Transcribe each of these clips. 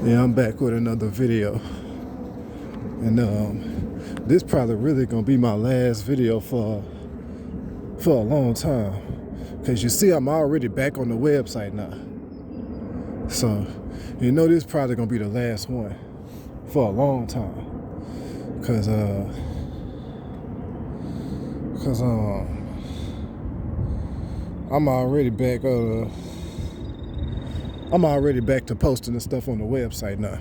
Yeah, I'm back with another video, and this probably really gonna be my last video for a long time, cause you see I'm already back on the website now, so this probably gonna be the last one for a long time, cause I'm already back. I'm already back to posting the stuff on the website now.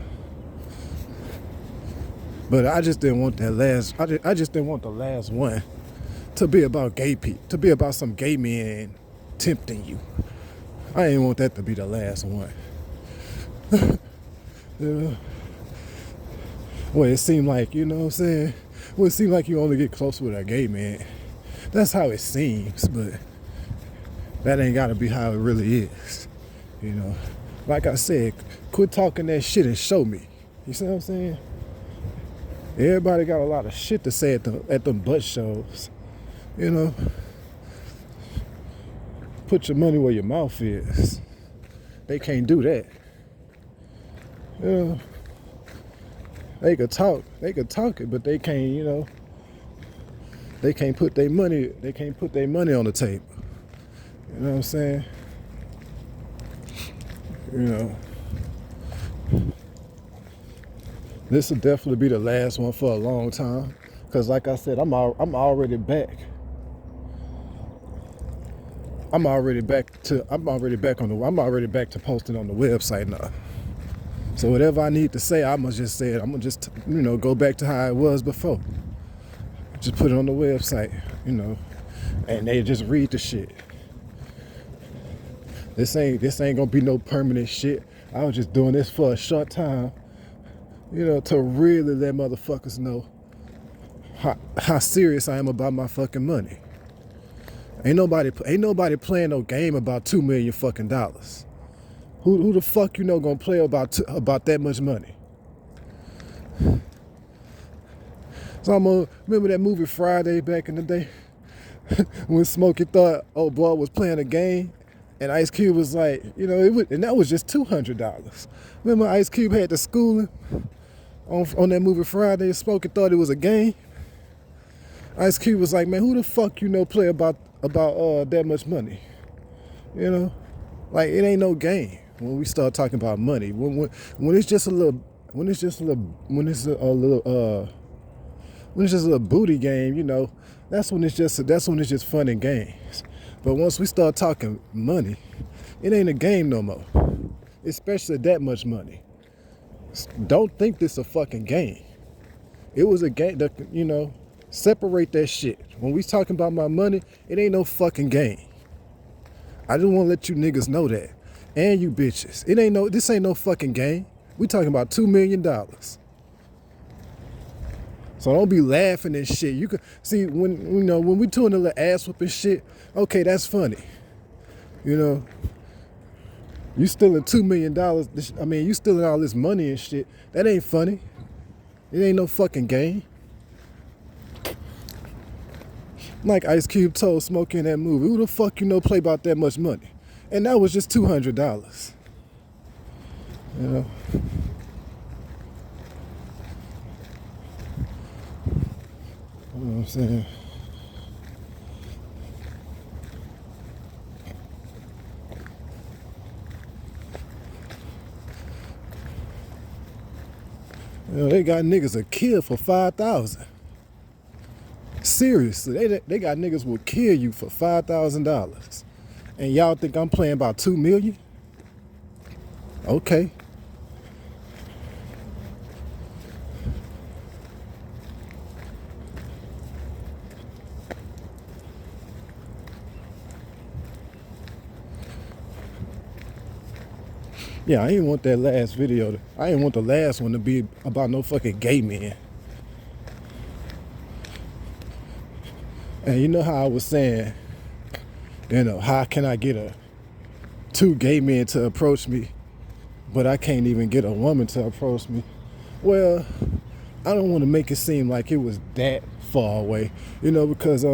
But I just didn't want that last. I just didn't want the last one to be about gay people, to be about some gay men tempting you. I didn't want that to be the last one. Yeah. Well, it seemed like, you know what I'm saying? Well, it seemed like you only get close with a gay man. That's how it seems, but that ain't gotta be how it really is. Like I said, quit talking that shit and show me. You see what I'm saying? Everybody got a lot of shit to say at them butt shows. Put your money where your mouth is. They can't do that. They could talk it, but they can't, they can't put their money on the table. You know what I'm saying? This will definitely be the last one for a long time, cause like I said, I'm already back. I'm already back to posting on the website now. So whatever I need to say, I'm gonna just say it. I'm gonna just go back to how it was before. Just put it on the website, and they just read the shit. This ain't gonna be no permanent shit. I was just doing this for a short time, to really let motherfuckers know how serious I am about my fucking money. Ain't nobody playing no game about $2 million fucking dollars. Who the fuck gonna play about that much money? So I'm gonna remember that movie Friday back in the day when Smokey thought old boy was playing a game, and Ice Cube was like, and that was just $200. Remember Ice Cube had to school him on that movie Friday. Smokey thought it was a game. Ice Cube was like, man, who the fuck play about that much money? Like, it ain't no game when we start talking about money. When it's just a little booty game, that's when it's just fun and games. But once we start talking money, it ain't a game no more. Especially that much money. Don't think this a fucking game. It was a game that, separate that shit. When we talking about my money, it ain't no fucking game. I just want to let you niggas know that. And you bitches. This ain't no fucking game. We talking about $2 million. So don't be laughing and shit. You can see when we doing a little ass whooping shit, okay, that's funny. You stealing $2 million. You stealing all this money and shit. That ain't funny. It ain't no fucking game. Like Ice Cube told Smokey in that movie, who the fuck play about that much money? And that was just $200. You know what I'm saying? They got niggas a kill for $5,000. Seriously, they got niggas will kill you for $5,000. And y'all think I'm playing about $2 million? Okay. Yeah, I didn't want that last video. I didn't want the last one to be about no fucking gay men. And you know how I was saying, how can I get two gay men to approach me, but I can't even get a woman to approach me? Well, I don't want to make it seem like it was that far away, because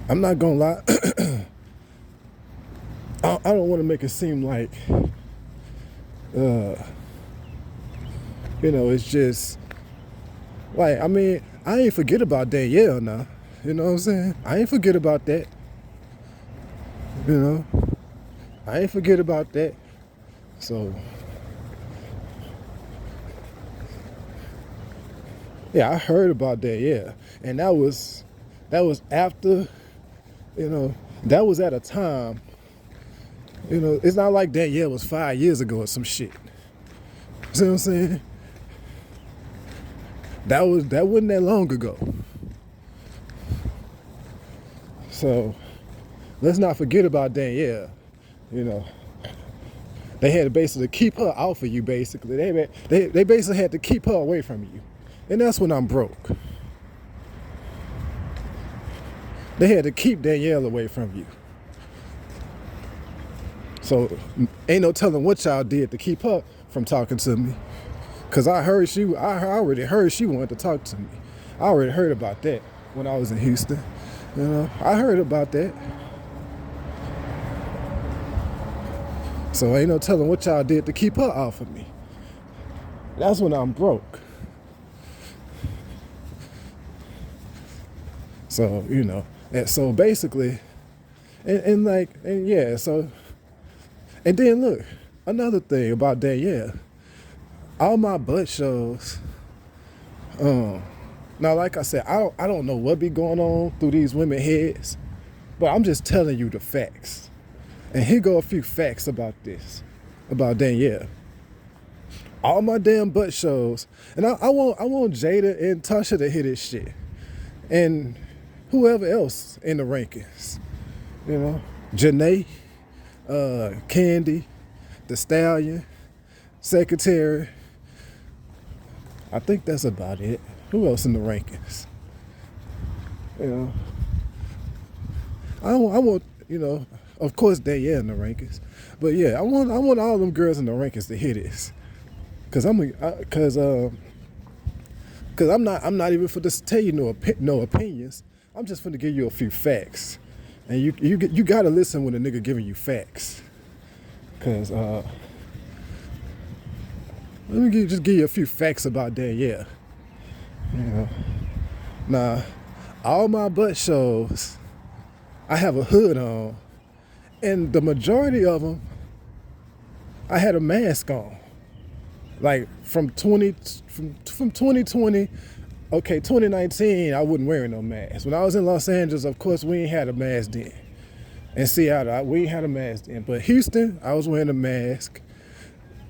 I'm not gonna lie. I don't want to make it seem like, uh, it's just like, I mean, I ain't forget about Danielle now. You know what I'm saying? I ain't forget about that. You know, I ain't forget about that. So, yeah, I heard about that. Yeah, and that was after, that was at a time. It's not like Danielle was 5 years ago or some shit. See what I'm saying? That wasn't that long ago. So let's not forget about Danielle. You know, they had to basically keep her off of you. Basically, they basically had to keep her away from you, and that's when I'm broke. They had to keep Danielle away from you. So ain't no telling what y'all did to keep her from talking to me. Cause I already heard she wanted to talk to me. I already heard about that when I was in Houston. I heard about that. So ain't no telling what y'all did to keep her off of me. That's when I'm broke. So, and so basically, and yeah, so, and then look, another thing about Danielle, all my butt shows, now like I said, I don't know what be going on through these women heads, but I'm just telling you the facts. And here go a few facts about this, about Danielle. All my damn butt shows, and I want Jada and Tasha to hear this shit, and whoever else in the rankings, Janae, Candy, the Stallion, Secretary. I think that's about it. Who else in the rankings? I want, of course Danielle in the rankings, but yeah, I want all them girls in the rankings to hear this, cause I'm not even for to tell you no opinions. I'm just for to give you a few facts, and you gotta listen when a nigga giving you facts, cause let me just give you a few facts about Danielle. Now, all my butt shows, I have a hood on, and the majority of them, I had a mask on. Like from 2020, okay, 2019, I wasn't wearing no mask. When I was in Los Angeles, of course, we ain't had a mask then. In Seattle, we ain't had a mask then. But Houston, I was wearing a mask.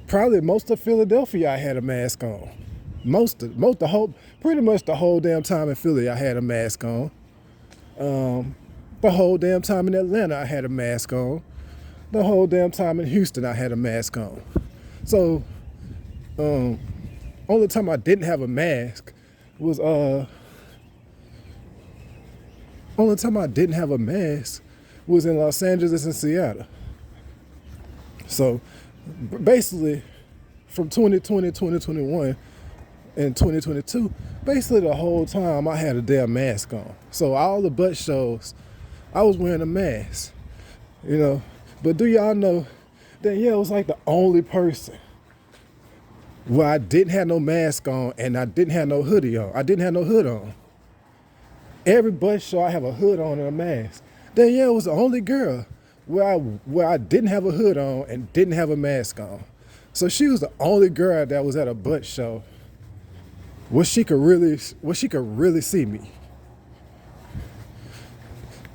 Probably most of Philadelphia, I had a mask on. Pretty much the whole damn time in Philly, I had a mask on. The whole damn time in Atlanta, I had a mask on. The whole damn time in Houston, I had a mask on. So, only time I didn't have a mask was in Los Angeles and Seattle. So basically from 2020, 2021, and 2022, basically the whole time I had a damn mask on. So all the butt shows, I was wearing a mask, But do y'all know Danielle was like the only person where I didn't have no mask on and I didn't have no hoodie on. I didn't have no hood on. Every butt show I have a hood on and a mask. Danielle was the only girl where I didn't have a hood on and didn't have a mask on. So she was the only girl that was at a butt show where she could really see me.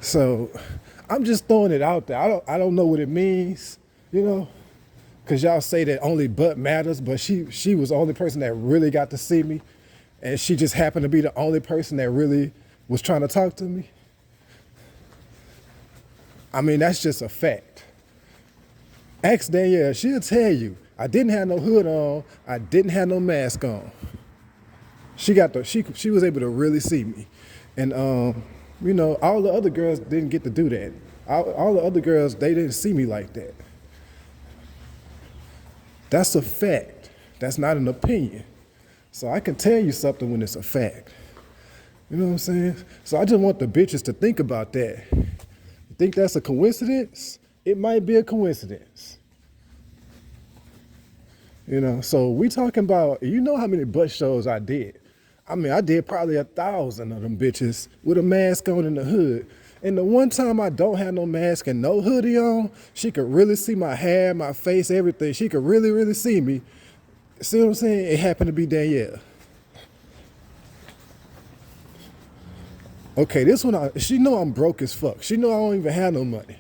So I'm just throwing it out there. I don't know what it means, because y'all say that only butt matters, but she was the only person that really got to see me, and she just happened to be the only person that really was trying to talk to me. I mean, that's just a fact. Ask Danielle, she'll tell you, I didn't have no hood on, I didn't have no mask on. She was able to really see me. And all the other girls didn't get to do that. All the other girls, they didn't see me like that. That's a fact. That's not an opinion. So I can tell you something when it's a fact. You know what I'm saying? So I just want the bitches to think about that. You think that's a coincidence? It might be a coincidence. You know, so we talking about, you know how many butt shows I did. I mean, I did probably 1,000 of them bitches with a mask on in the hood. And the one time I don't have no mask and no hoodie on, she could really see my hair, my face, everything. She could really, really see me. See what I'm saying? It happened to be Danielle. Okay, this one, she know I'm broke as fuck. She know I don't even have no money.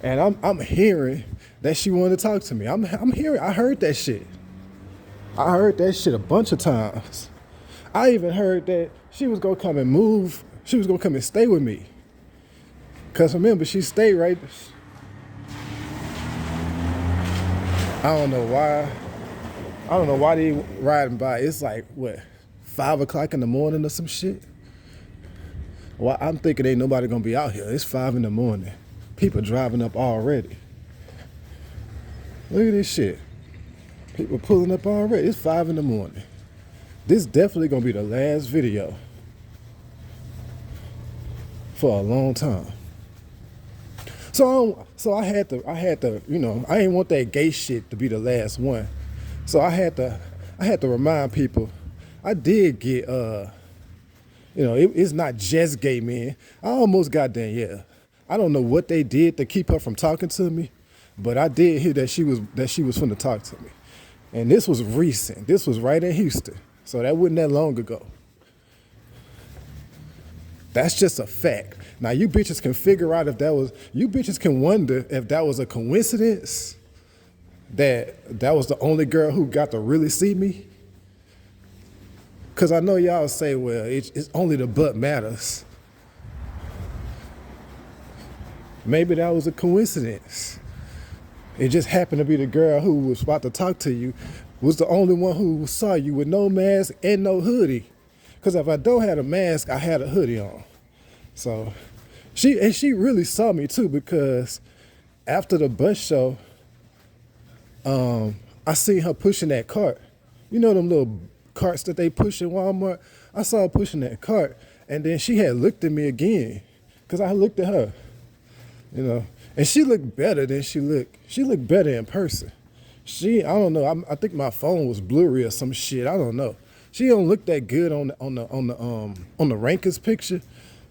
And I'm hearing that she wanted to talk to me. I'm hearing, I heard that shit. I heard that shit a bunch of times. I even heard that she was gonna come and move. She was gonna come and stay with me. Cause remember, she stayed right. I don't know why. I don't know why they riding by. It's like what, 5 o'clock in the morning or some shit. Well, I'm thinking ain't nobody gonna be out here. It's 5 in the morning. People driving up already. Look at this shit. People pulling up already. It's 5 in the morning. This definitely gonna be the last video for a long time. So I had to, you know, I didn't want that gay shit to be the last one. So I had to remind people, I did get, you know, it's not just gay men. I almost got Danielle. I don't know what they did to keep her from talking to me, but I did hear that she was finna talk to me. And this was recent. This was right in Houston. So that wasn't that long ago. That's just a fact. Now you bitches can figure out if that was, you bitches can wonder if that was a coincidence, that was the only girl who got to really see me. Cause I know y'all say, well, it's only the butt matters. Maybe that was a coincidence. It just happened to be the girl who was about to talk to you was the only one who saw you with no mask and no hoodie. Because if I don't have a mask, I had a hoodie on. So she really saw me too, because after the bus show, I seen her pushing that cart. You know them little carts that they push in Walmart? I saw her pushing that cart, and then she had looked at me again, because I looked at her, you know. And she looked better than she looked. She looked better in person. I don't know. I think my phone was blurry or some shit. I don't know. She don't look that good on the Rankers picture,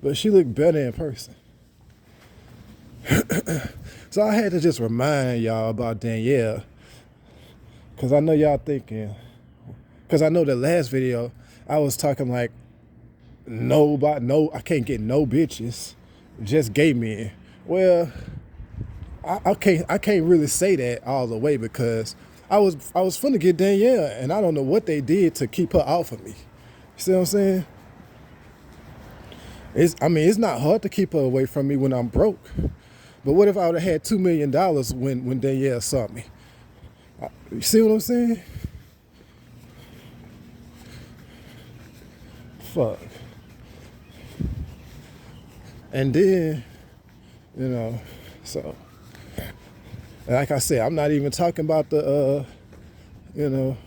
but she looked better in person. So I had to just remind y'all about Danielle, cause I know y'all thinking. Cause I know the last video I was talking like, I can't get no bitches, just gay men. Well, I can't really say that all the way, because I was finna get Danielle, and I don't know what they did to keep her off of me. You see what I'm saying? It's not hard to keep her away from me when I'm broke. But what if I would have had $2 million when Danielle saw me? You see what I'm saying? Fuck. And then, you know, so like I said, I'm not even talking about the, you know,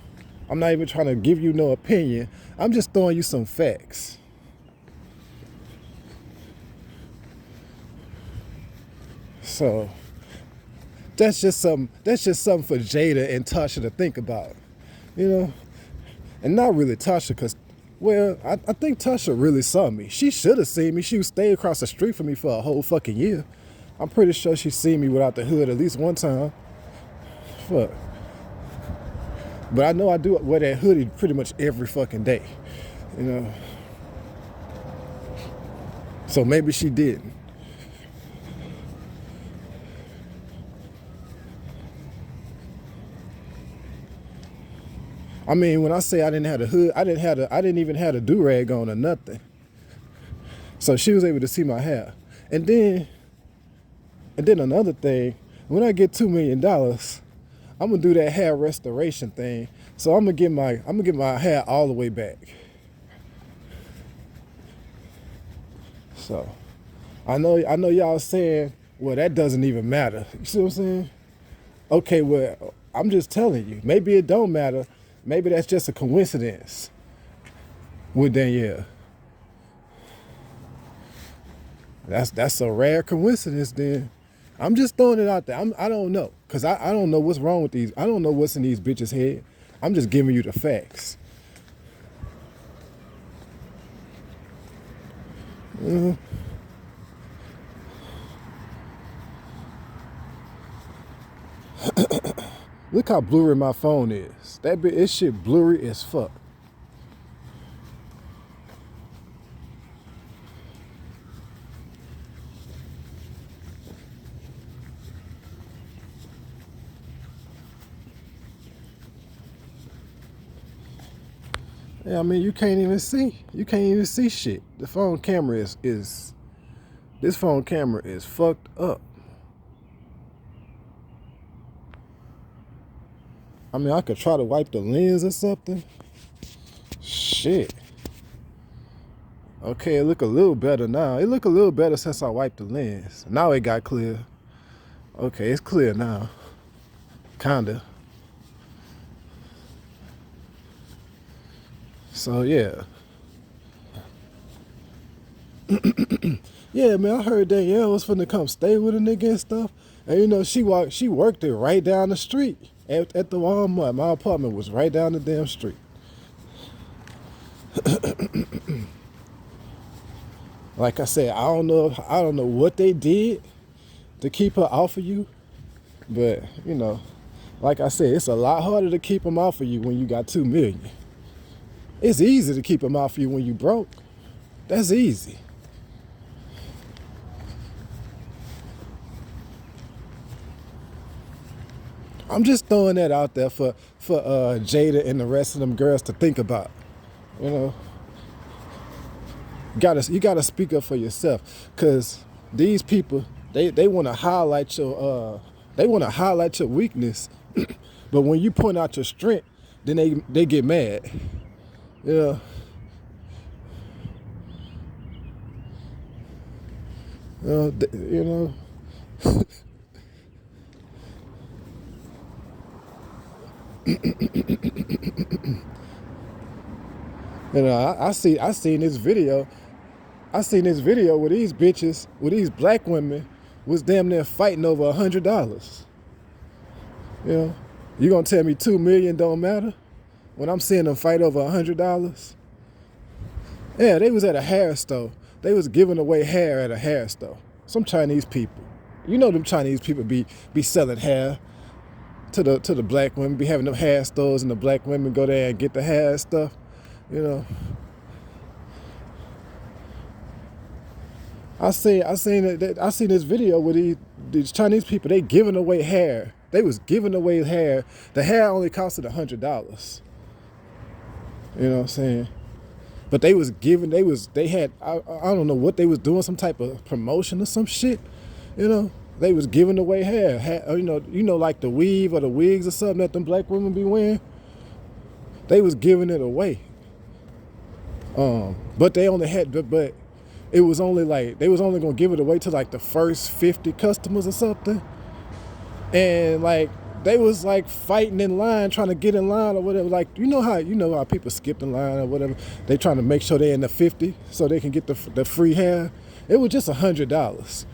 I'm not even trying to give you no opinion. I'm just throwing you some facts. So that's just something for Jada and Tasha to think about, you know, and not really Tasha, because, well, I think Tasha really saw me. She should have seen me. She stayed across the street from me for a whole fucking year. I'm pretty sure she's seen me without the hood at least one time. Fuck. But I know I do wear that hoodie pretty much every fucking day, you know. So maybe she didn't. I mean, when I say I didn't have the hood, I didn't even have a do-rag on or nothing. So she was able to see my hair. And then another thing, when I get $2 million, I'm gonna do that hair restoration thing. So I'm gonna get my hair all the way back. So I know y'all saying, well, that doesn't even matter. You see what I'm saying? Okay, well, I'm just telling you, maybe it don't matter. Maybe that's just a coincidence with Danielle. That's a rare coincidence. Then I'm just throwing it out there. I don't know, cause I don't know what's wrong with these. I don't know what's in these bitches' head. I'm just giving you the facts. Look how blurry my phone is. This shit blurry as fuck. Yeah, I mean you can't even see. You can't even see shit. The phone camera is this phone camera is fucked up. I mean I could try to wipe the lens or something. Shit. Okay, it look a little better now. It look a little better since I wiped the lens. Now it got clear. Okay, it's clear now. Kinda. So yeah. Yeah, man, I heard Danielle was finna come stay with a nigga and stuff. And you know, she worked it right down the street at the Walmart. My apartment was right down the damn street. Like I said, I don't know what they did to keep her off of you, but you know, like I said, it's a lot harder to keep them off of you when you got 2 million. It's easy to keep them off of you when you broke. That's easy. I'm just throwing that out there for Jada and the rest of them girls to think about. You know, you gotta speak up for yourself, cause these people they want to highlight your weakness, but when you point out your strength, then they get mad. Yeah. You know. You know, I seen this video. I seen this video where these bitches, with these black women, was damn near fighting over $100. You know, you gonna tell me 2 million don't matter when I'm seeing them fight over $100? Yeah, they was at a hair store. They was giving away hair at a hair store. Some Chinese people. You know them Chinese people be selling hair to the black women, be having them hair stores, and the black women go there and get the hair and stuff. You know. I seen this video where these Chinese people, they giving away hair. They was giving away hair. The hair only costed $100. You know what I'm saying? But they had I don't know what they was doing, some type of promotion or some shit. You know, they was giving away hair. You know, like the weave or the wigs or something that them black women be wearing. They was giving it away. But it was only like, they was only gonna give it away to like the first 50 customers or something. And like, they was like fighting in line, trying to get in line or whatever. Like, you know how people skip in line or whatever. They trying to make sure they're in the 50 so they can get the free hair. It was just $100.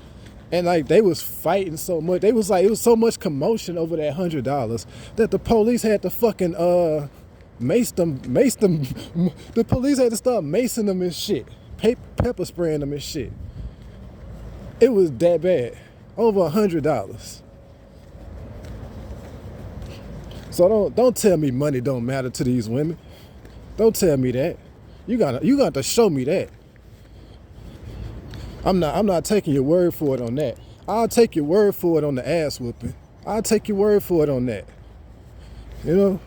And like, they was fighting so much. It was so much commotion over that $100 that the police had to fucking mace them. The police had to start macing them and shit. Pepper spraying them and shit. It was that bad. Over $100. So don't tell me money don't matter to these women. Don't tell me that. You got to show me that. I'm not taking your word for it on that. I'll take your word for it on the ass whooping. I'll take your word for it on that. You know?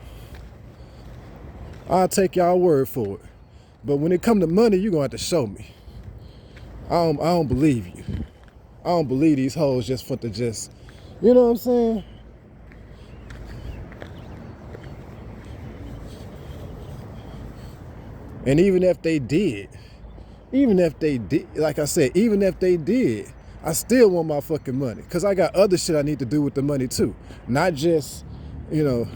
I'll take y'all word for it. But when it come to money, you're going to have to show me. I don't believe you. I don't believe these hoes just for the just, you know what I'm saying? And even if they did, like I said, even if they did, I still want my fucking money. Because I got other shit I need to do with the money too. Not just, you know,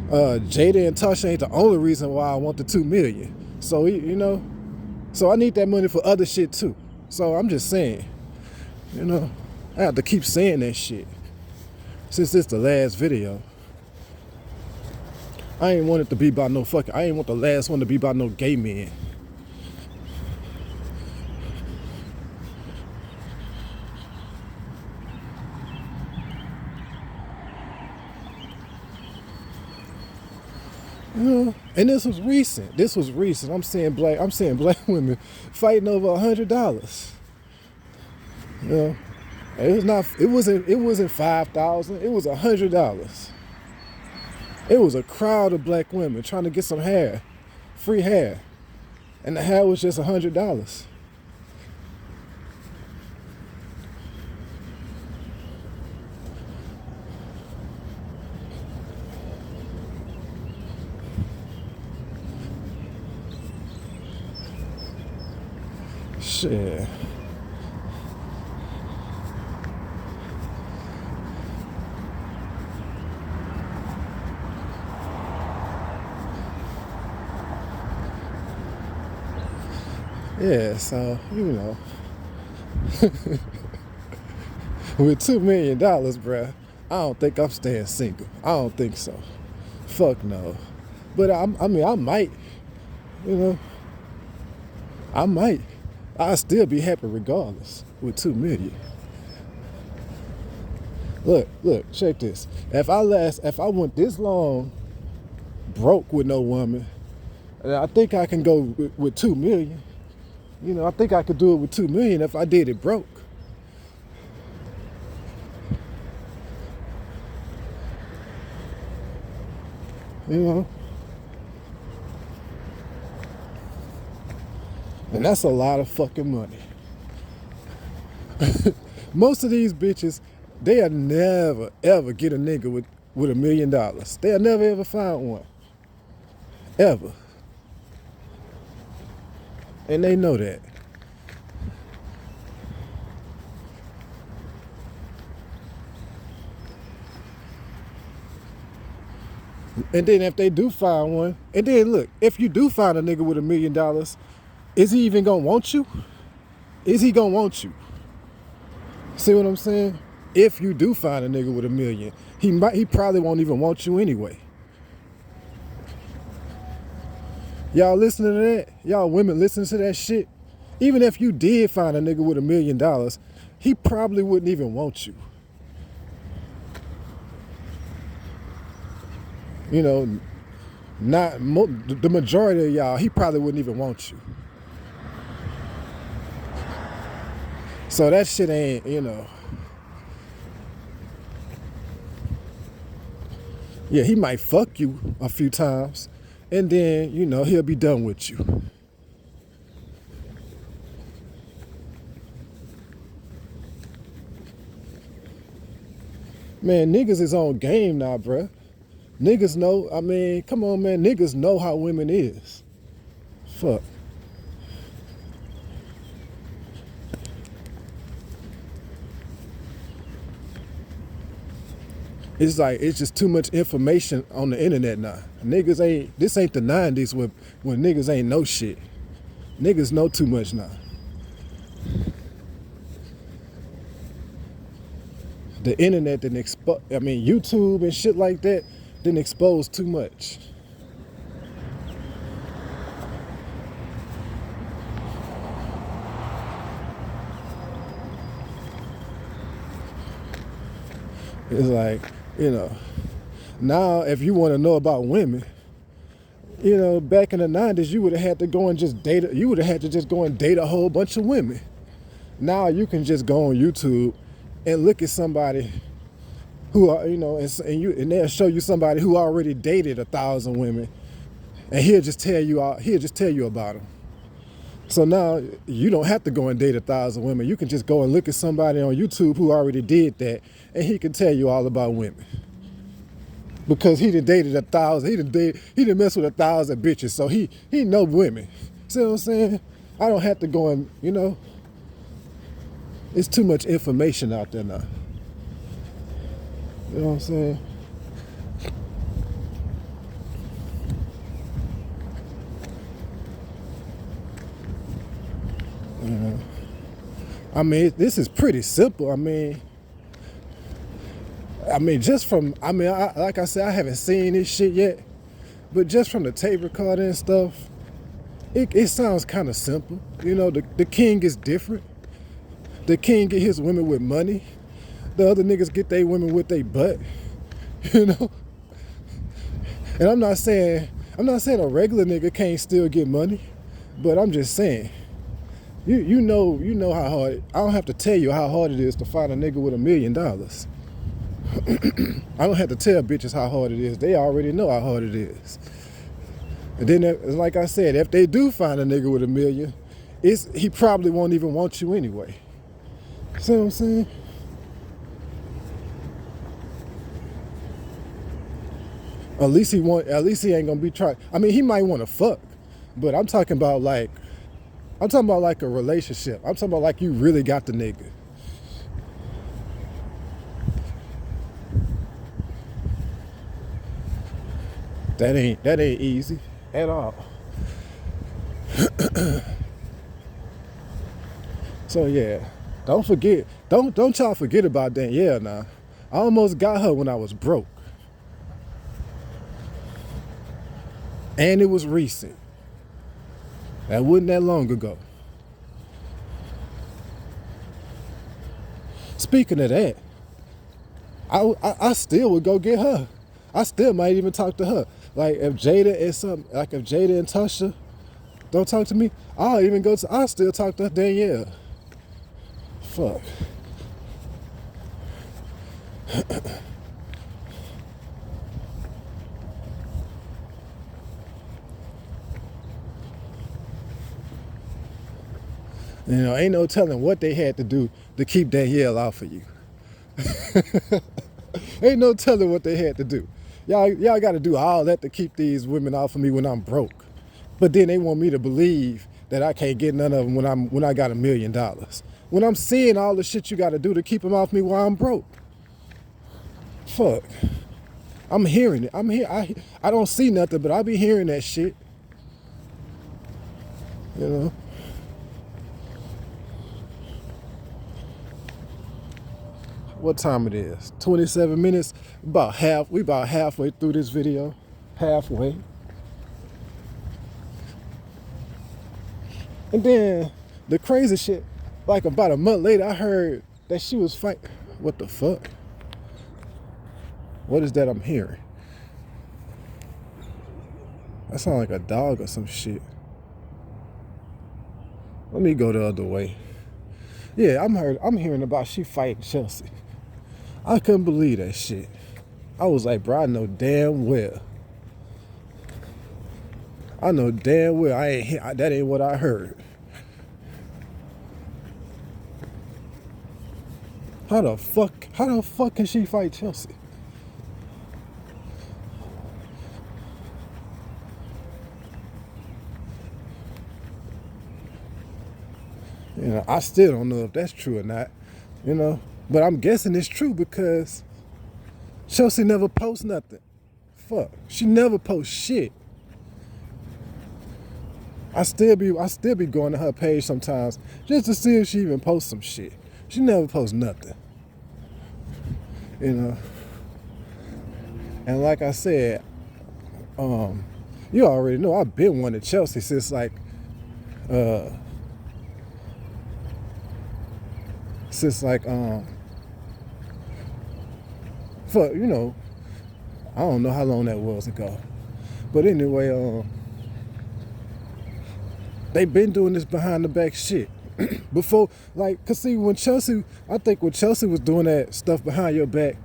Jada and Tasha ain't the only reason why I want the 2 million. So, you know, so I need that money for other shit too. So I'm just saying, you know, I have to keep saying that shit. Since this the last video, I ain't want it to be about no fucking, I ain't want the last one to be about no gay men. You know, and this was recent. I'm seeing black women fighting over $100. You know, it wasn't 5,000. It was $100. It was a crowd of black women trying to get some hair, free hair, and the hair was just $100. Shit. Yeah, so, you know, with $2 million, bruh, I don't think I'm staying single. I don't think so. Fuck no. But I mean, I might, you know, I might. I'll still be happy regardless with $2 million. Look, check this. If I went this long broke with no woman, I think I can go with $2 million. You know, I think I could do it with $2 million if I did it broke. You know? And that's a lot of fucking money. Most of these bitches, they'll never, ever get a nigga with $1 million. They'll never, ever find one. Ever. And they know that. And then if they do find one, and then look, if you do find a nigga with $1 million, is he even gonna want you? Is he gonna want you? See what I'm saying? If you do find a nigga with $1 million, he probably won't even want you anyway. Y'all listening to that? Y'all women listening to that shit? Even if you did find a nigga with $1 million, he probably wouldn't even want you. You know, the majority of y'all, he probably wouldn't even want you. So that shit ain't, you know. Yeah, he might fuck you a few times, and then, you know, he'll be done with you. Man, niggas is on game now, bruh. Niggas know, I mean, come on, man. Niggas know how women is. Fuck. It's like, it's just too much information on the internet now. This ain't the 90s when niggas ain't know shit. Niggas know too much now. The internet didn't YouTube and shit like that didn't expose too much. It's like, you know, now if you want to know about women, you know, back in the 90s, you would have had to go and just date, you would have had to just go and date a whole bunch of women. Now you can just go on YouTube and look at somebody who are, you know, and they'll show you somebody who already dated 1,000 women, and he'll just tell you about them. So now you don't have to go and date 1,000 women. You can just go and look at somebody on YouTube who already did that, and he can tell you all about women. Because he done dated 1,000, he done messed with 1,000 bitches, so he know women. See what I'm saying? I don't have to go and, you know, it's too much information out there now. You know what I'm saying? I mean, this is pretty simple. Just from, like I said, I haven't seen this shit yet, but just from the tape recorder and stuff, it sounds kind of simple. You know, the king is different. The king get his women with money. The other niggas get their women with their butt. You know? And I'm not saying a regular nigga can't still get money, but I'm just saying, you know how hard, I don't have to tell you how hard it is to find a nigga with $1 million. I don't have to tell bitches how hard it is. They already know how hard it is. And then, like I said, if they do find a nigga with $1 million, he probably won't even want you anyway. See what I'm saying? At least he ain't gonna be trying. I mean, he might want to fuck, but I'm talking about like a relationship. I'm talking about like you really got the nigga. That ain't easy at all. So yeah, don't y'all forget about Danielle now. I almost got her when I was broke. And it was recent. That wasn't that long ago. Speaking of that, I still would go get her. I still might even talk to her. Like if Jada and Tasha don't talk to me, I'll still talk to Danielle. Fuck. You know, ain't no telling what they had to do to keep Danielle off of you. Ain't no telling what they had to do. Y'all got to do all that to keep these women off of me when I'm broke. But then they want me to believe that I can't get none of them when I got $1 million. When I'm seeing all the shit you got to do to keep them off me while I'm broke. Fuck. I'm hearing it. I don't see nothing, but I be hearing that shit. You know. What time it is? 27 minutes. We about halfway through this video. Halfway. And then the crazy shit, like about a month later, I heard that she was fighting. What the fuck? What is that I'm hearing? That sounds like a dog or some shit. Let me go the other way. Yeah, I'm hearing about she fighting Chelsea. I couldn't believe that shit. I was like, bro, I know damn well that ain't what I heard. How the fuck can she fight Chelsea? You know, I still don't know if that's true or not, you know. But I'm guessing it's true because Chelsea never posts nothing. Fuck. She never posts shit. I still be going to her page sometimes just to see if she even posts some shit. She never posts nothing. You know. And like I said, you already know I've been wanting Chelsea since like for, you know, I don't know how long that was ago. But anyway, they been doing this behind the back shit. Before, like, cause see, when Chelsea was doing that stuff behind your back,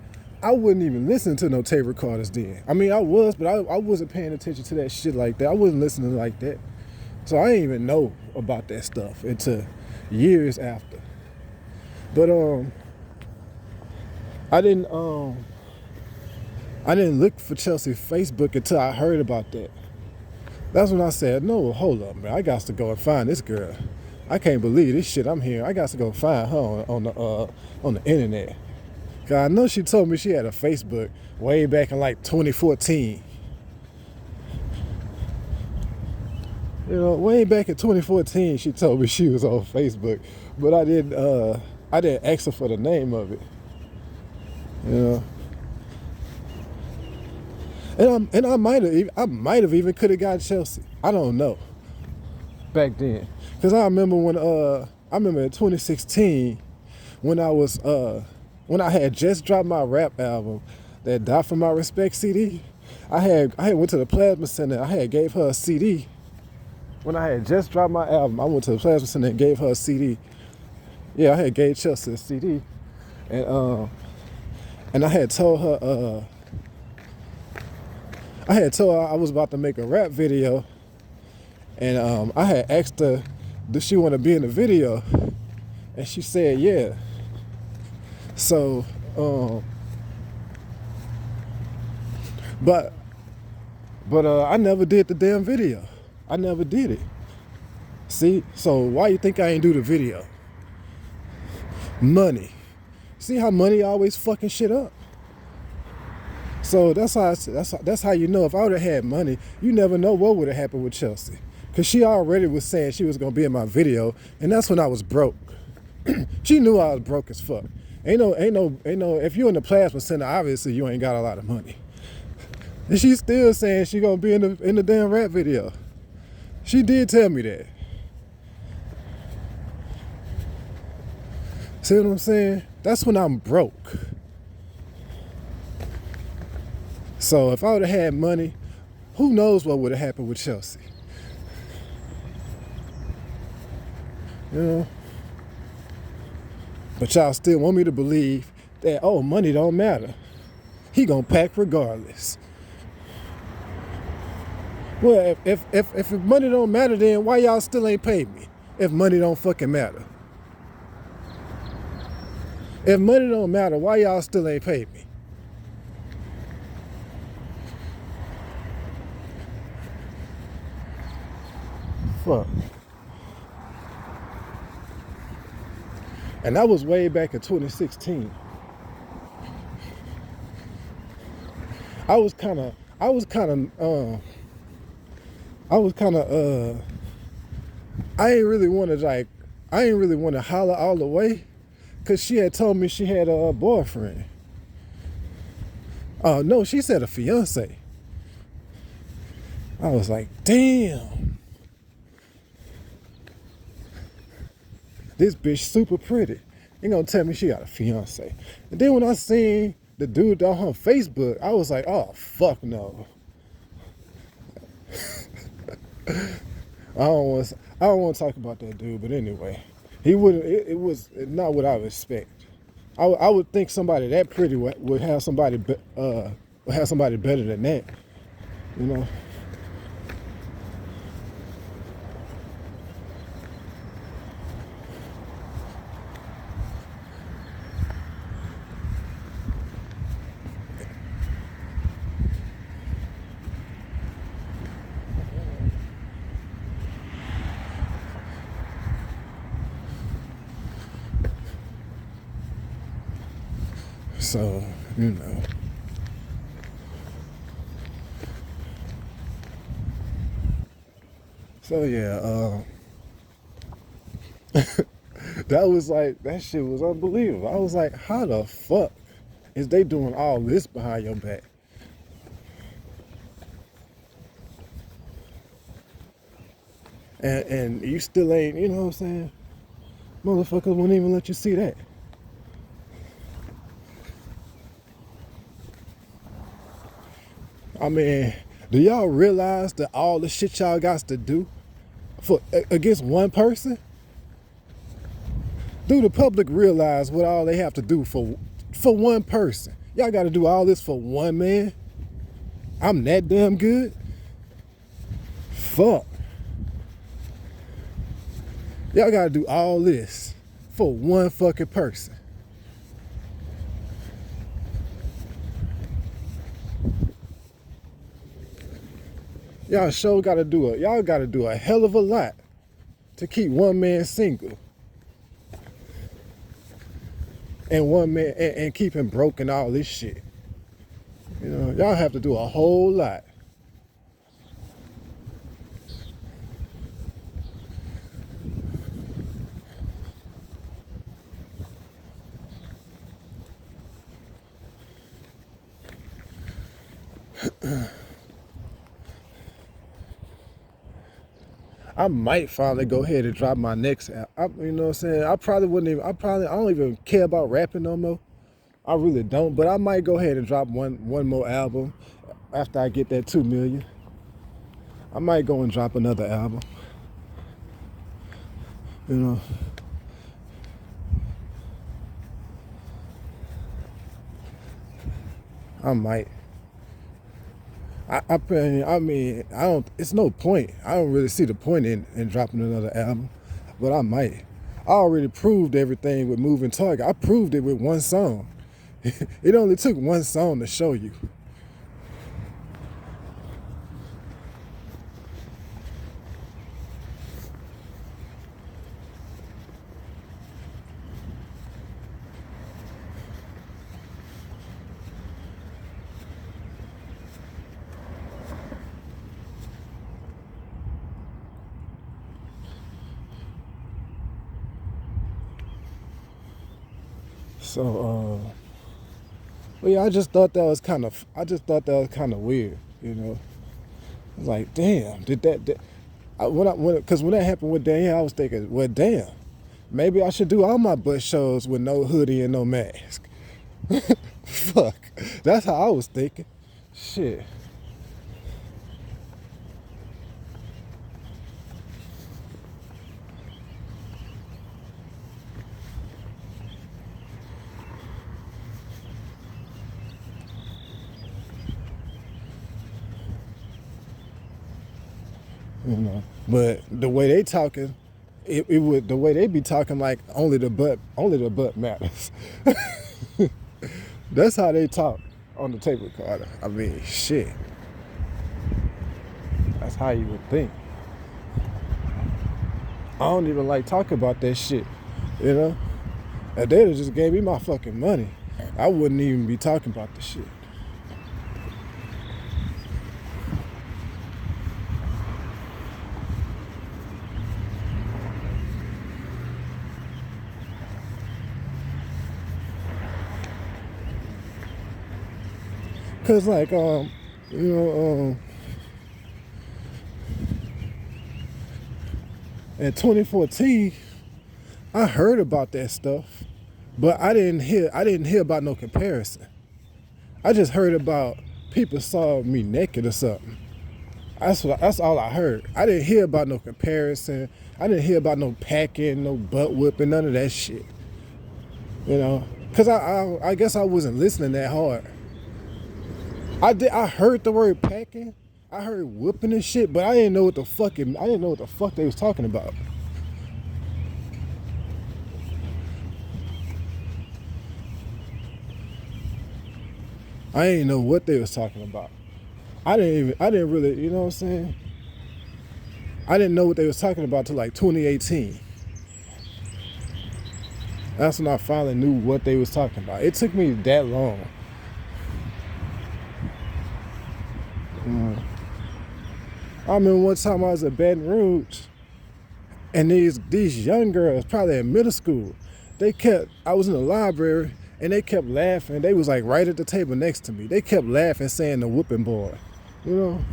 I wouldn't even listen to no tape recorders then. I mean, I was, but I wasn't paying attention to that shit like that. I wasn't listening like that. So I didn't even know about that stuff until years after. But I didn't look for Chelsea's Facebook until I heard about that. That's when I said, no, hold up, man. I got to go and find this girl. I can't believe this shit I'm hearing. I got to go find her on the internet. Cause I know she told me she had a Facebook way back in like 2014. Way back in 2014, she told me she was on Facebook, but I didn't ask her for the name of it. You know, and I might have even could have got Chelsea. I don't know back then, because I remember in 2016 when when I had just dropped my rap album, that Die for My Respect CD. I had went to the Plasma Center. I had gave her a CD. When I had just dropped my album, I went to the Plasma Center and gave her a CD. Yeah, I had gave Chelsea a CD, and I had told her I was about to make a rap video, and I had asked her, does she want to be in the video? And she said, yeah. So, but I never did the damn video. I never did it. See, so why you think I ain't do the video? Money. See how money always fucking shit up. So that's how you know if I would have had money, you never know what would have happened with Chelsea. Cause she already was saying she was gonna be in my video, and that's when I was broke. She knew I was broke as fuck. Ain't no. If you in the Plasma Center, obviously you ain't got a lot of money. And she's still saying she gonna be in the damn rap video. She did tell me that. See what I'm saying? That's when I'm broke. So if I would have had money, who knows what would have happened with Chelsea? You know? But y'all still want me to believe that, oh, money don't matter. He gonna pack regardless. Well, if money don't matter, then why y'all still ain't paid me? If money don't fucking matter. If money don't matter, why y'all still ain't paid me? Fuck. And that was way back in 2016. I was kind of I ain't really want to holler all the way, cause she had told me she had a boyfriend. Oh no, she said a fiance. I was like, damn, this bitch super pretty. You gonna tell me she got a fiance? And then when I seen the dude on her Facebook, I was like, oh fuck no. I don't want to talk about that dude, but anyway, he wouldn't. It was not what I would expect. I would think somebody that pretty would have somebody better than that, you know. So, you know. So yeah, that shit was unbelievable. I was like, how the fuck is they doing all this behind your back? And you still ain't, you know what I'm saying? Motherfuckers won't even let you see that. I mean, do y'all realize that all the shit y'all got to do against one person? Do the public realize what all they have to do for one person? Y'all got to do all this for one man? I'm that damn good? Fuck. Y'all got to do all this for one fucking person. Y'all got to do a hell of a lot to keep one man single. And one man and keep him broke and all this shit. You know, y'all have to do a whole lot. I might finally go ahead and drop my next album. You know what I'm saying? I probably wouldn't even. I don't even care about rapping no more. I really don't. But I might go ahead and drop one more album after I get that 2 million. I might go and drop another album. You know. I might. I mean, I don't. It's no point. I don't really see the point in dropping another album, but I might. I already proved everything with Moving Target. I proved it with one song. It only took one song to show you. So, well, yeah, I just thought that was kind of. I just thought that was kind of weird. You know, I was like, damn, did that? Because when that happened with Danielle, I was thinking, well, damn, maybe I should do all my butt shows with no hoodie and no mask. Fuck, that's how I was thinking. Shit. You know, but the way they talking, it would the way they be talking like only the butt matters. That's how they talk on the tape recorder. I mean, shit. That's how you would think. I don't even like talking about that shit. You know, if they'd have just gave me my fucking money, I wouldn't even be talking about the shit. Cause like you know in 2014 I heard about that stuff, but I didn't hear about no comparison. I just heard about people saw me naked or something. That's all I heard. I didn't hear about no comparison. I didn't hear about no packing, no butt whipping, none of that shit. You know, cause I guess I wasn't listening that hard. I heard the word packing. I heard whooping and shit, but I didn't know what the fuck they was talking about. I didn't know what they was talking about. I didn't really, you know what I'm saying? I didn't know what they was talking about till like 2018. That's when I finally knew what they was talking about. It took me that long. I remember one time I was at Baton Rouge, and these young girls, probably in middle school, I was in the library, and they kept laughing. They was like right at the table next to me. They kept laughing, saying the whooping boy. You know?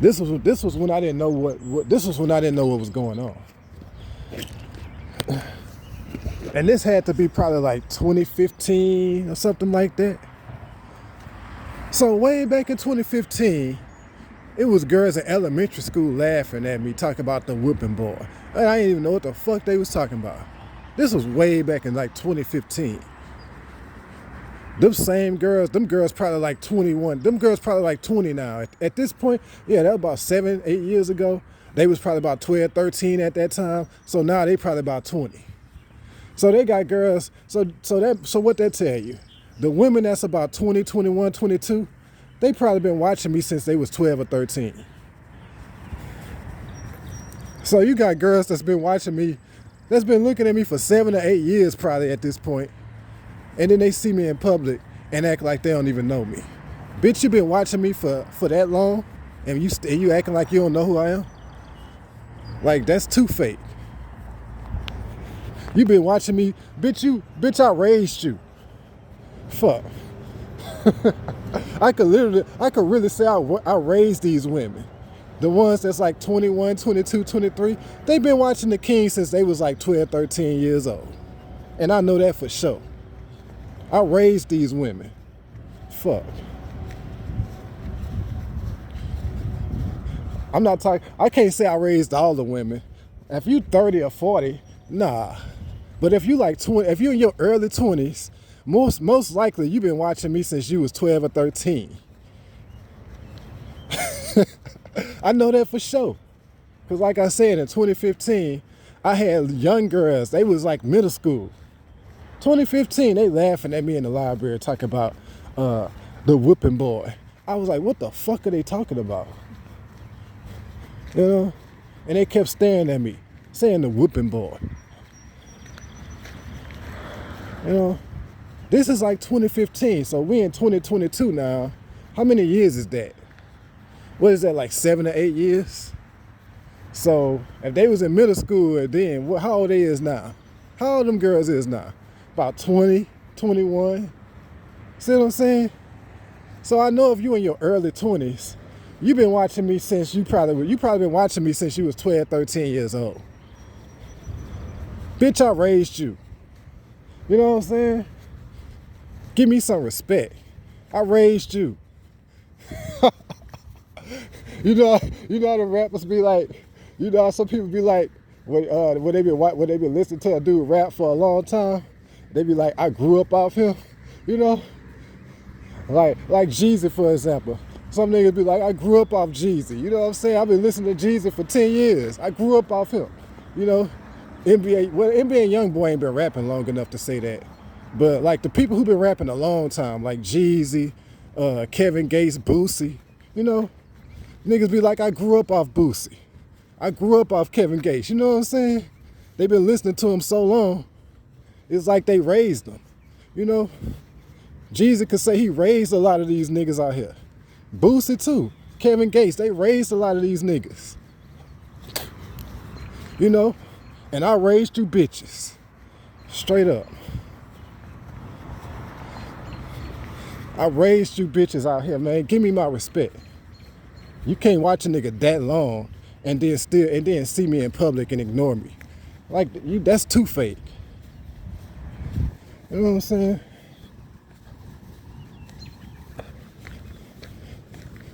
This was when I didn't know this was when I didn't know what was going on. And this had to be probably like 2015 or something like that. So way back in 2015, it was girls in elementary school laughing at me, talking about the whooping boy. And I didn't even know what the fuck they was talking about. This was way back in like 2015. Them girls probably like 21. Them girls probably like 20 now. At this point, yeah, that was about 7, 8 years ago. They was probably about 12, 13 at that time. So now they probably about 20. So they got girls, so what that tell you? The women that's about 20, 21, 22, they probably been watching me since they was 12 or 13. So you got girls that's been watching me, that's been looking at me for 7 or 8 years probably at this point, and then they see me in public and act like they don't even know me. Bitch, you been watching me for that long, and you acting like you don't know who I am? Like, that's too fake. You been watching me, bitch, I raised you. Fuck. I could really say I raised these women. The ones that's like 21, 22, 23, they've been watching The King since they was like 12, 13 years old. And I know that for sure. I raised these women. Fuck. I'm not talking, I can't say I raised all the women. If you 30 or 40, nah. But if you like 20, if you're in your early 20s, most likely you've been watching me since you was 12 or 13. I know that for sure. Because like I said, in 2015, I had young girls. They was like middle school. 2015, they laughing at me in the library talking about the whooping boy. I was like, what the fuck are they talking about? You know? And they kept staring at me, saying the whooping boy. You know? This is like 2015, so we in 2022 now. How many years is that? What is that, like 7 or 8 years? So if they was in middle school then, how old they is now? How old them girls is now? About 20, 21. See what I'm saying? So I know if you in your early 20s, you've been watching me since you probably been watching me since you was 12, 13 years old. Bitch, I raised you. You know what I'm saying? Give me some respect. I raised you. You know how the rappers be like, you know how some people be like, when they be listening to a dude rap for a long time, they be like, I grew up off him, you know? Like Jeezy, for example. Some niggas be like, I grew up off Jeezy. You know what I'm saying? I've been listening to Jeezy for 10 years. I grew up off him. You know? NBA Youngboy ain't been rapping long enough to say that. But like the people who been rapping a long time, like Jeezy, Kevin Gates, Boosie, you know? Niggas be like, I grew up off Boosie. I grew up off Kevin Gates. You know what I'm saying? They been listening to him so long. It's like they raised them. You know? Jeezy could say he raised a lot of these niggas out here. Boosie too. Kevin Gates, they raised a lot of these niggas. You know? And I raised you bitches. Straight up. I raised you bitches out here, man. Give me my respect. You can't watch a nigga that long and then see me in public and ignore me. Like, that's too fake. You know what I'm saying?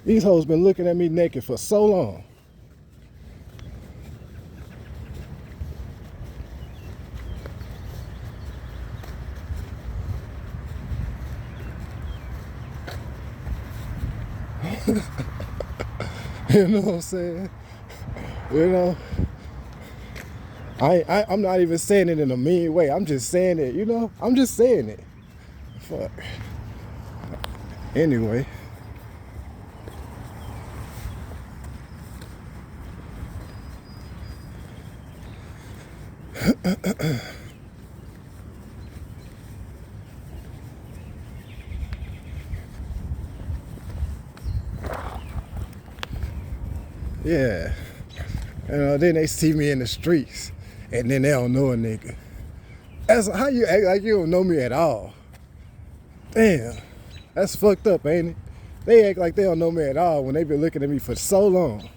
These hoes been looking at me naked for so long. You know what I'm saying? You know, I'm not even saying it in a mean way. I'm just saying it, you know? I'm just saying it. Fuck. Anyway. Yeah. You know, then they see me in the streets and then they don't know a nigga. That's how you act like you don't know me at all. Damn. That's fucked up, ain't it? They act like they don't know me at all when they been looking at me for so long.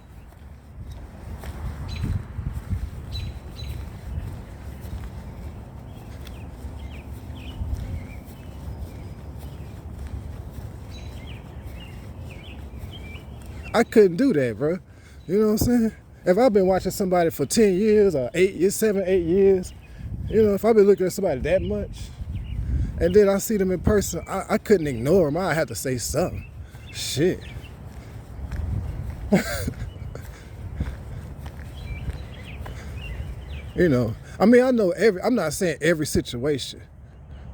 I couldn't do that, bro. You know what I'm saying? If I've been watching somebody for 10 years or 8 years, 7, 8 years, you know, if I've been looking at somebody that much, and then I see them in person, I couldn't ignore them. I had to say something. Shit. You know, I mean, I'm not saying every situation.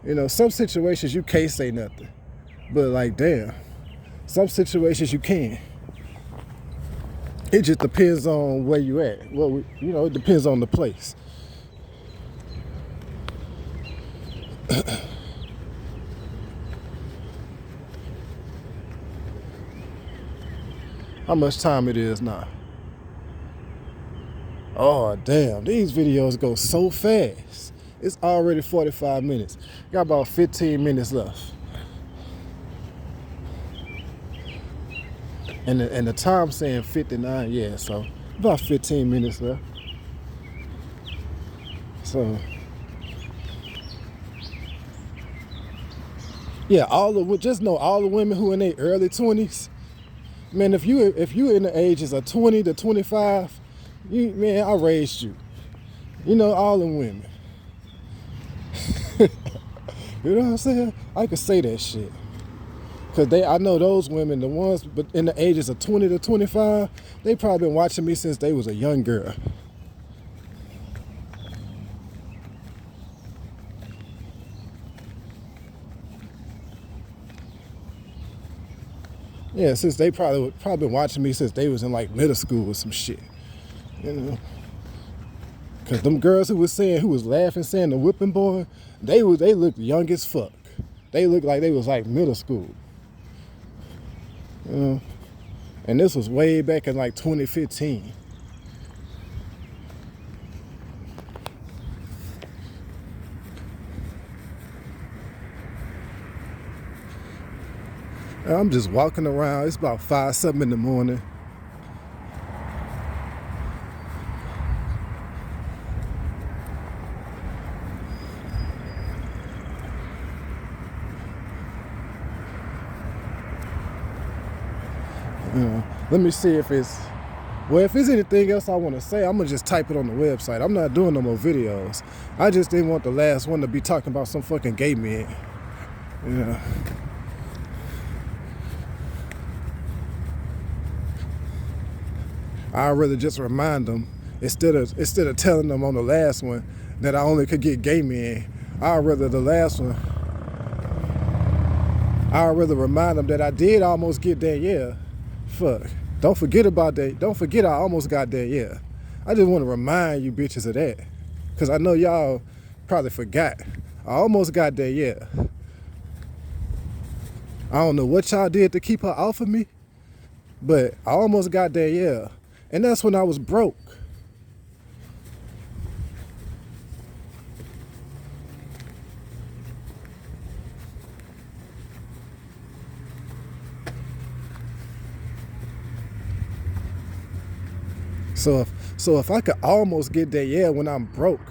You know, some situations you can't say nothing. But like, damn, some situations you can. It just depends on where you at. Well, you know, it depends on the place. How much time it is now? Oh, damn. These videos go so fast. It's already 45 minutes. Got about 15 minutes left. And the time saying 59, yeah, so about 15 minutes left. So yeah, just know all the women who in their early 20s, man, if you in the ages of 20 to 25, man, I raised you. You know, all the women. You know what I'm saying? I could say that shit. Cause I know those women, the ones but in the ages of 20 to 25, they probably been watching me since they was a young girl. Yeah, since they probably been watching me since they was in like middle school or some shit. You know? Cause them girls who was laughing, saying the whipping boy, they looked young as fuck. They looked like they was like middle school. You know? And this was way back in like 2015. And I'm just walking around. It's about 5, 7 in the morning. You know, let me see if it's anything else I want to say, I'm gonna just type it on the website. I'm not doing no more videos. I just didn't want the last one to be talking about some fucking gay men. You know. I'd rather just remind them instead of telling them on the last one that I only could get gay men. I'd rather remind them that I did almost get Danielle. Fuck. Don't forget about that. Don't forget I almost got Danielle. I just want to remind you bitches of that. Because I know y'all probably forgot. I almost got Danielle. I don't know what y'all did to keep her off of me, but I almost got Danielle. And that's when I was broke. So if I could almost get Danielle when I'm broke,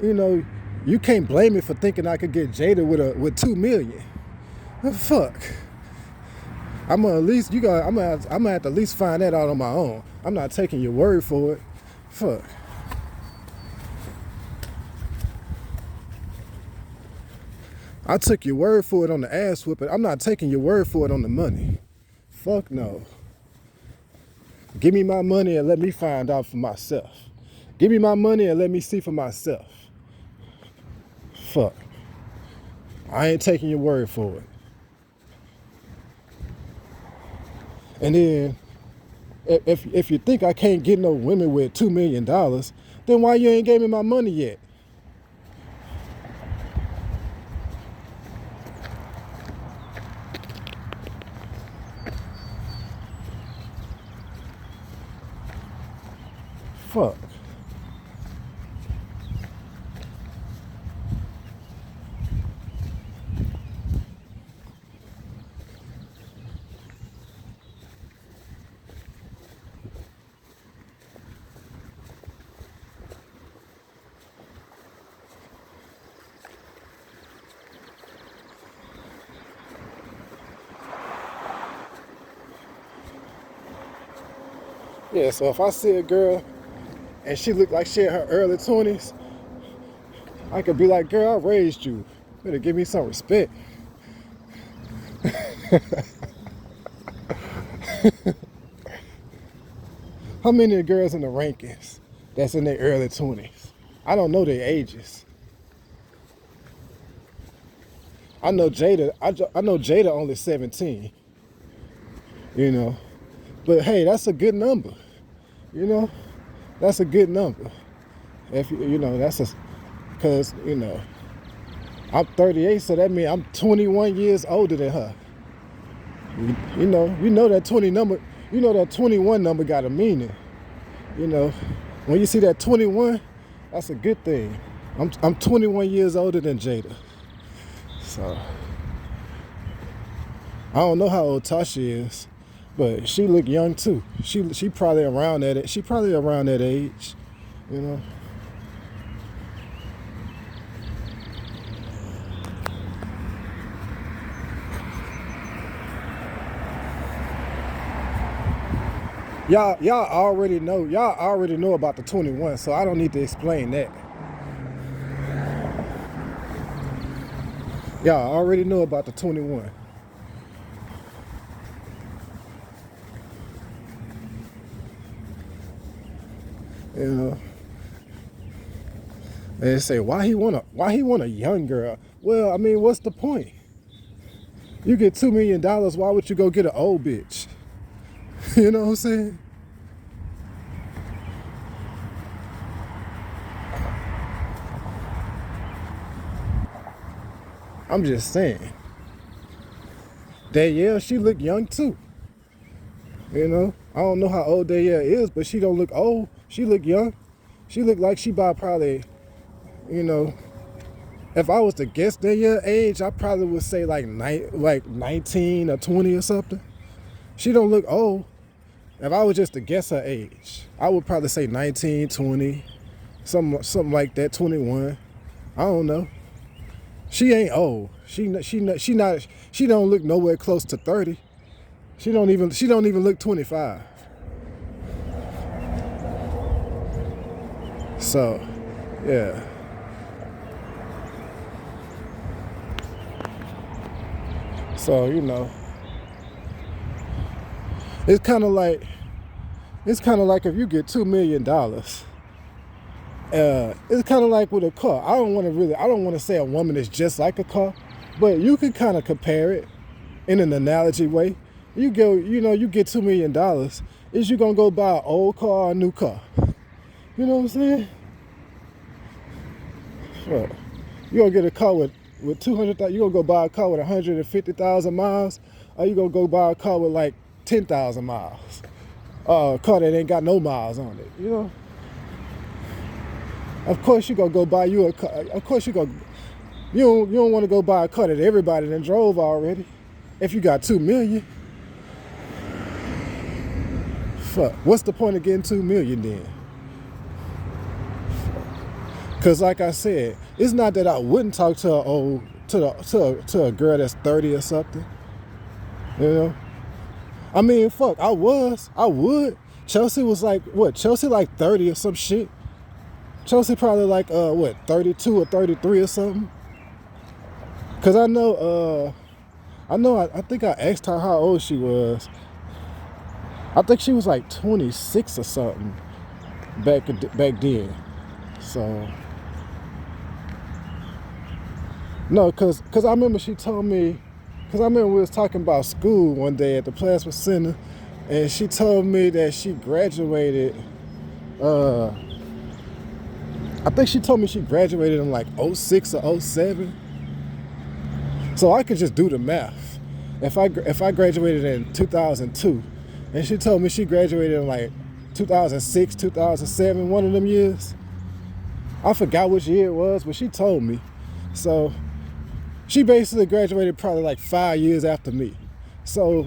you know, you can't blame me for thinking I could get Jada with $2 million. Fuck. I'm gonna have to at least find that out on my own. I'm not taking your word for it. Fuck. I took your word for it on the ass whipping. I'm not taking your word for it on the money. Fuck no. Give me my money and let me find out for myself. Give me my money and let me see for myself. Fuck. I ain't taking your word for it. And then, if you think I can't get no women with $2 million, then why you ain't gave me my money yet? Fuck. Yeah, so if I see a girl and she look like she in her early 20s, I could be like, girl, I raised you. Better give me some respect. How many of the girls in the rankings that's in their early 20s? I don't know their ages. I know Jada only 17. You know. But hey, that's a good number. You know? That's a good number. If you know, cause, you know, I'm 38, so that means I'm 21 years older than her. You know that 21 number got a meaning. You know, when you see that 21, that's a good thing. I'm 21 years older than Jada. So I don't know how old Tasha is, But she look young too. She probably around that. She probably around that age, you know. Y'all already know. Y'all already know about the 21, so I don't need to explain that. Y'all already know about the 21. You know. And they say why he want a young girl? Well, I mean, what's the point? You get $2 million, why would you go get an old bitch? You know what I'm saying? I'm just saying. Danielle, she look young too. You know, I don't know how old Danielle is, but she don't look old. She look young. She look like she about probably, you know, if I was to guess Danielle age, I probably would say like 19 or 20 or something. She don't look old. If I was just to guess her age, I would probably say 19, 20, something like that, 21. I don't know. She ain't old. She don't look nowhere close to 30. She don't even look 25. So, yeah. So, you know, it's kind of like if you get $2 million, it's kind of like with a car. I don't want to say a woman is just like a car, but you can kind of compare it in an analogy way. You get $2 million. Is you gonna go buy an old car or a new car? You know what I'm saying? Well, you gonna get a car with 200,000. You gonna go buy a car with 150,000 miles, or you gonna go buy a car with like 10,000 miles? A car that ain't got no miles on it. You know. Of course you gonna go buy you a car. Of course you don't want to go buy a car that everybody done drove already. If you got 2 million. Fuck. What's the point of getting 2 million then? Cause like I said, it's not that I wouldn't talk to a girl that's 30 or something. You know? I mean, fuck, I would. Chelsea was like, what? Chelsea like 30 or some shit. Chelsea probably like 32 or 33 or something. Cause I think I asked her how old she was. I think she was like 26 or something back then. So no, cause I remember she told me, cause I remember we was talking about school one day at the plasma center, and she told me that she graduated. I think she told me she graduated in like 06 or 07. So I could just do the math. If I graduated in 2002, and she told me she graduated in like 2006, 2007, one of them years. I forgot which year it was, but she told me. So she basically graduated probably like 5 years after me. So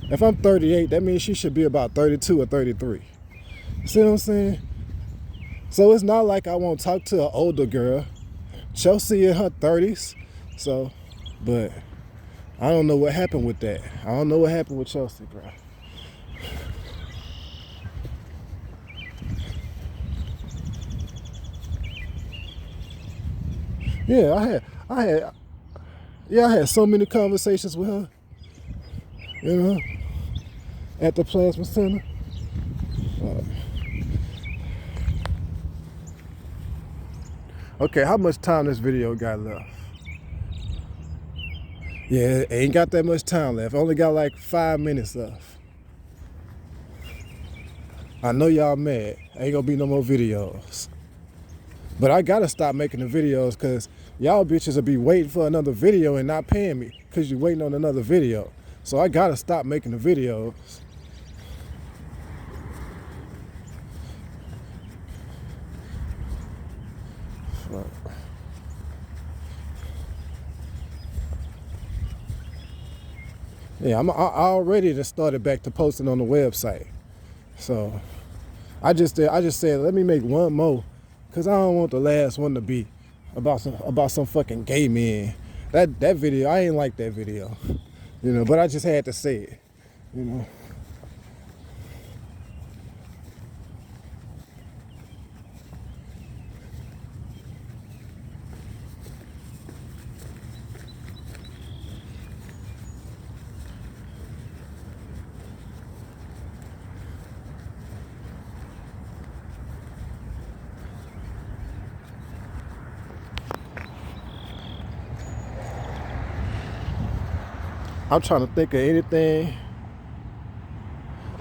if I'm 38, that means she should be about 32 or 33. See what I'm saying? So it's not like I won't talk to an older girl. Chelsea in her 30s. So, but I don't know what happened with that. I don't know what happened with Chelsea, bro. Yeah, I had so many conversations with her, you know, at the plasma center. Okay, how much time this video got left? Yeah, it ain't got that much time left. Only got like 5 minutes left. I know y'all mad. Ain't gonna be no more videos. But I gotta stop making the videos because y'all bitches will be waiting for another video and not paying me because you're waiting on another video. So I gotta stop making the videos. Yeah, I already just started back to posting on the website. So I just said let me make one more, cause I don't want the last one to be about some fucking gay men. That video, I ain't like that video, but I just had to say it, you know. I'm trying to think of anything.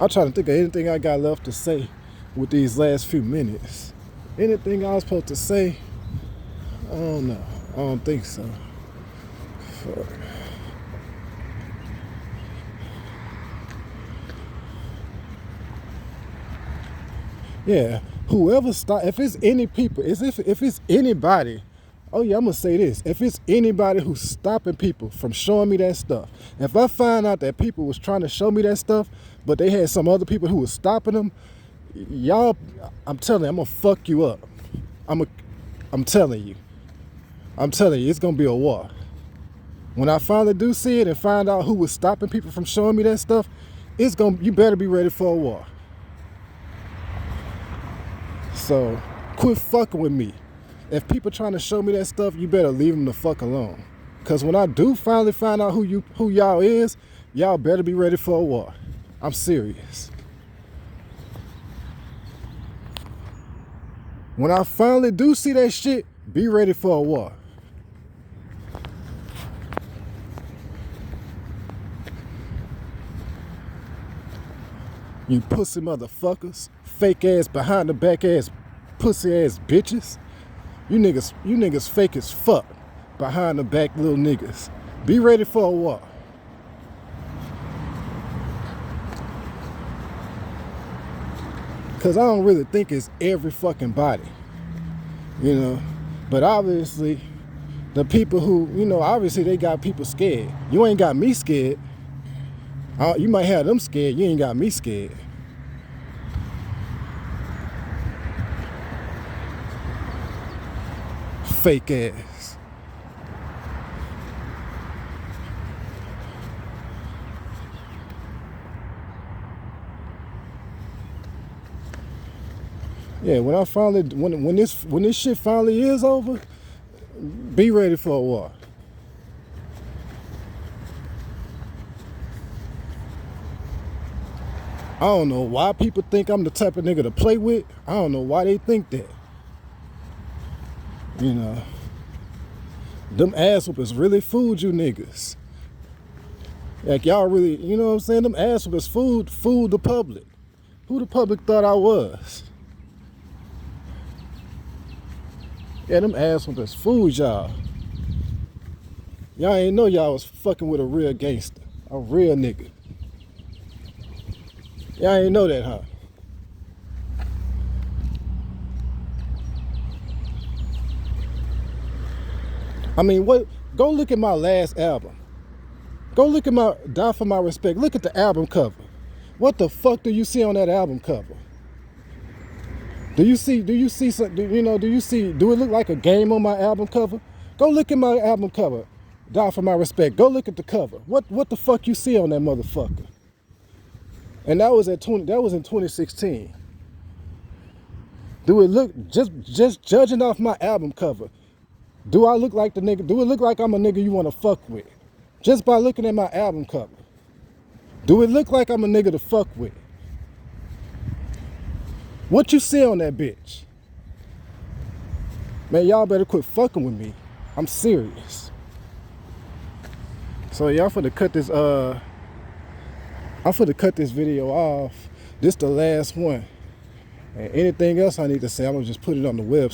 I'm trying to think of anything I got left to say with these last few minutes. Anything I was supposed to say? I don't know. I don't think so. Fuck. Yeah, whoever stop, if it's any people, if it's anybody, oh yeah, I'm gonna say this. If it's anybody who's stopping people from showing me that stuff, if I find out that people was trying to show me that stuff, but they had some other people who was stopping them, y'all, I'm telling you, I'm gonna fuck you up. I'm telling you, it's gonna be a war. When I finally do see it and find out who was stopping people from showing me that stuff, you better be ready for a war. So quit fucking with me. If people trying to show me that stuff, you better leave them the fuck alone. Cause when I do finally find out who y'all is, y'all better be ready for a war. I'm serious. When I finally do see that shit, be ready for a war. You pussy motherfuckers, fake ass, behind the back ass, pussy ass bitches. You niggas fake as fuck, behind the back little niggas. Be ready for a war. Cause I don't really think it's every fucking body, But obviously, the people who, obviously they got people scared. You ain't got me scared. You might have them scared, you ain't got me scared. Fake ass. Yeah, when this shit finally is over, be ready for a war. I don't know why people think I'm the type of nigga to play with. I don't know why they think that. Them ass whoopers really fooled you niggas. Like y'all really, you know what I'm saying? Them ass whoopers fooled the public. Who the public thought I was? Yeah, them ass whoopers fooled y'all. Y'all ain't know y'all was fucking with a real gangster, a real nigga. Y'all ain't know that, huh? I mean, go look at my last album. Go look at my Die For My Respect. Look at the album cover. What the fuck do you see on that album cover? Do you see do it look like a game on my album cover? Go look at my album cover. Die For My Respect. Go look at the cover. What the fuck you see on that motherfucker? And that was in 2016. Do it look just judging off my album cover? Do I look like the nigga? Do it look like I'm a nigga you want to fuck with? Just by looking at my album cover. Do it look like I'm a nigga to fuck with? What you see on that bitch? Man, y'all better quit fucking with me. I'm serious. So y'all finna cut this I'm finna cut this video off. This the last one. And anything else I need to say, I'm gonna just put it on the website.